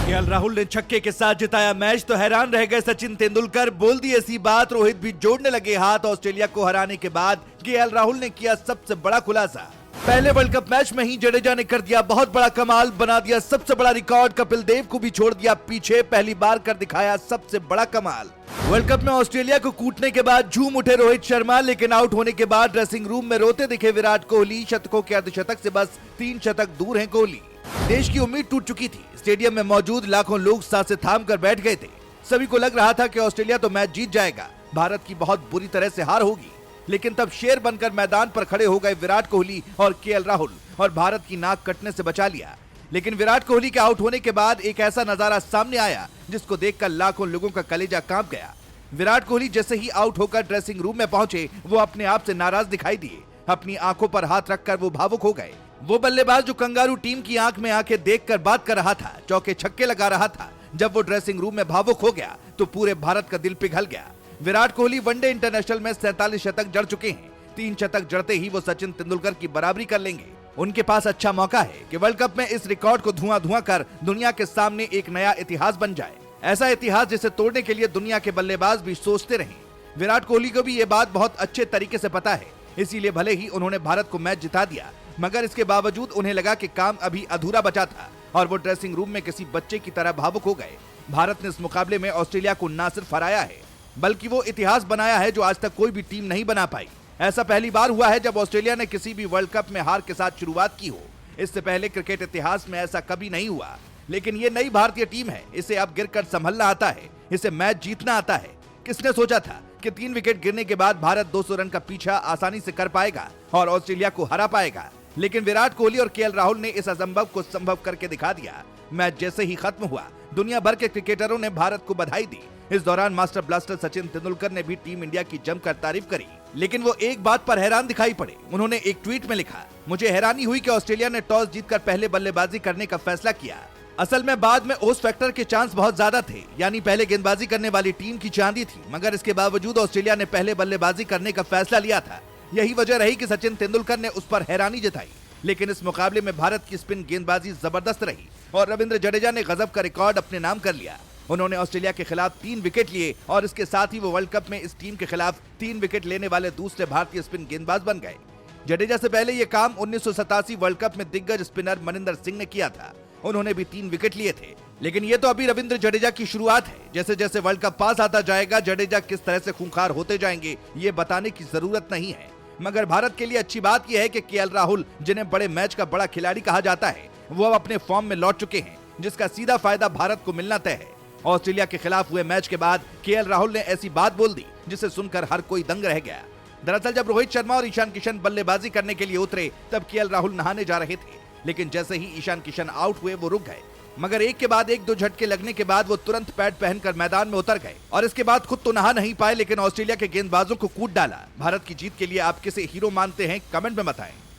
KL Rahul ने छक्के के साथ जिताया मैच तो हैरान रह गए सचिन तेंदुलकर। बोल दी ऐसी बात, रोहित भी जोड़ने लगे हाथ। ऑस्ट्रेलिया को हराने के बाद केएल राहुल ने किया सबसे बड़ा खुलासा। पहले वर्ल्ड कप मैच में ही जडेजा ने कर दिया बहुत बड़ा कमाल, बना दिया सबसे बड़ा रिकॉर्ड। कपिल देव को भी छोड़ दिया पीछे, पहली बार कर दिखाया सबसे बड़ा कमाल। वर्ल्ड कप में ऑस्ट्रेलिया को कूटने के बाद झूम उठे रोहित शर्मा, लेकिन आउट होने के बाद ड्रेसिंग रूम में रोते दिखे विराट कोहली। शतकों के अर्धशतक से बस 3 शतक दूर हैं कोहली। देश की उम्मीद टूट चुकी थी। स्टेडियम में मौजूद लाखों लोग सांसें थाम कर बैठ गए थे। सभी को लग रहा था कि ऑस्ट्रेलिया तो मैच जीत जाएगा, भारत की बहुत बुरी तरह से हार होगी। लेकिन तब शेर बनकर मैदान पर खड़े हो गए विराट कोहली और केएल राहुल, और भारत की नाक कटने से बचा लिया। लेकिन विराट कोहली के आउट होने के बाद एक ऐसा नजारा सामने आया जिसको देखकर लाखों लोगों का कलेजा कांप गया। विराट कोहली जैसे ही आउट होकर ड्रेसिंग रूम में पहुंचे, वो अपने आप से नाराज दिखाई दिए। अपनी आंखों पर हाथ रखकर वो भावुक हो गए। वो बल्लेबाज जो कंगारू टीम की आंख में आंखें देखकर बात कर रहा था, चौके छक्के लगा रहा था, जब वो ड्रेसिंग रूम में भावुक हो गया तो पूरे भारत का दिल पिघल गया। विराट कोहली वनडे इंटरनेशनल में 47 शतक जड़ चुके हैं। 3 शतक जड़ते ही वो सचिन तेंदुलकर की बराबरी कर लेंगे। उनके पास अच्छा मौका है कि वर्ल्ड कप में इस रिकॉर्ड को धुआं कर दुनिया के सामने एक नया इतिहास बन जाए। ऐसा इतिहास जिसे तोड़ने के लिए दुनिया के बल्लेबाज भी सोचते रहे। विराट कोहली को भी ये बात बहुत अच्छे तरीके से पता है, इसीलिए भले ही उन्होंने भारत को मैच जिता दिया, मगर इसके बावजूद उन्हें लगा कि काम अभी अधूरा बचा था और वो ड्रेसिंग रूम में किसी बच्चे की तरह भावुक हो गए। भारत ने इस मुकाबले में ऑस्ट्रेलिया को न सिर्फ हराया है, बल्कि वो इतिहास बनाया है जो आज तक कोई भी टीम नहीं बना पाई। ऐसा पहली बार हुआ है जब ऑस्ट्रेलिया ने किसी भी वर्ल्ड कप में हार के साथ शुरुआत की हो। इससे पहले क्रिकेट इतिहास में ऐसा कभी नहीं हुआ। लेकिन ये नई भारतीय टीम है, इसे अब गिरकर संभलना आता है, इसे मैच जीतना आता है। किसने सोचा था कि 3 विकेट गिरने के बाद भारत 200 रन का पीछा आसानी से कर पाएगा और ऑस्ट्रेलिया को हरा पाएगा। लेकिन विराट कोहली और केएल राहुल ने इस असंभव को संभव करके दिखा दिया। मैच जैसे ही खत्म हुआ, दुनिया भर के क्रिकेटरों ने भारत को बधाई दी। इस दौरान मास्टर ब्लास्टर सचिन तेंदुलकर ने भी टीम इंडिया की जमकर तारीफ करी। लेकिन वो एक बात पर हैरान दिखाई पड़े। उन्होंने एक ट्वीट में लिखा, मुझे हैरानी हुई कि ऑस्ट्रेलिया ने टॉस जीतकर पहले बल्लेबाजी करने का फैसला किया। असल में बाद में ओस फैक्टर के चांस बहुत ज्यादा थे, यानी पहले गेंदबाजी करने वाली टीम की चांदी थी, मगर इसके बावजूद ऑस्ट्रेलिया ने पहले बल्लेबाजी करने का फैसला लिया था। यही वजह रही कि सचिन तेंदुलकर ने उस पर हैरानी जताई। लेकिन इस मुकाबले में भारत की स्पिन गेंदबाजी जबरदस्त रही और रविंद्र जडेजा ने गजब का रिकॉर्ड अपने नाम कर लिया। उन्होंने ऑस्ट्रेलिया के खिलाफ 3 विकेट लिए और इसके साथ ही वो वर्ल्ड कप में इस टीम के खिलाफ 3 विकेट लेने वाले दूसरे भारतीय स्पिन गेंदबाज बन गए। जडेजा से पहले ये काम 1987 वर्ल्ड कप में दिग्गज स्पिनर मनिंदर सिंह ने किया था। उन्होंने भी 3 विकेट लिए थे। लेकिन ये तो अभी रविंद्र जडेजा की शुरुआत है। जैसे जैसे वर्ल्ड कप पास आता जाएगा, जडेजा किस तरह से खूंखार होते जाएंगे ये बताने की जरूरत नहीं है। मगर भारत के लिए अच्छी बात यह है कि केएल राहुल, जिन्हें बड़े मैच का बड़ा खिलाड़ी कहा जाता है, वो अब अपने फॉर्म में लौट चुके हैं, जिसका सीधा फायदा भारत को मिलना तय है। ऑस्ट्रेलिया के खिलाफ हुए मैच के बाद केएल राहुल ने ऐसी बात बोल दी जिसे सुनकर हर कोई दंग रह गया। दरअसल जब रोहित शर्मा और ईशान किशन बल्लेबाजी करने के लिए उतरे, तब केएल राहुल नहाने जा रहे थे। लेकिन जैसे ही ईशान किशन आउट हुए, वो रुक गए। मगर एक के बाद एक 2 झटके लगने के बाद वो तुरंत पैड पहनकर मैदान में उतर गए और इसके बाद खुद तो नहा नहीं पाए, लेकिन ऑस्ट्रेलिया के गेंदबाजों को कूट डाला। भारत की जीत के लिए आप किसे हीरो मानते हैं, कमेंट में बताएं।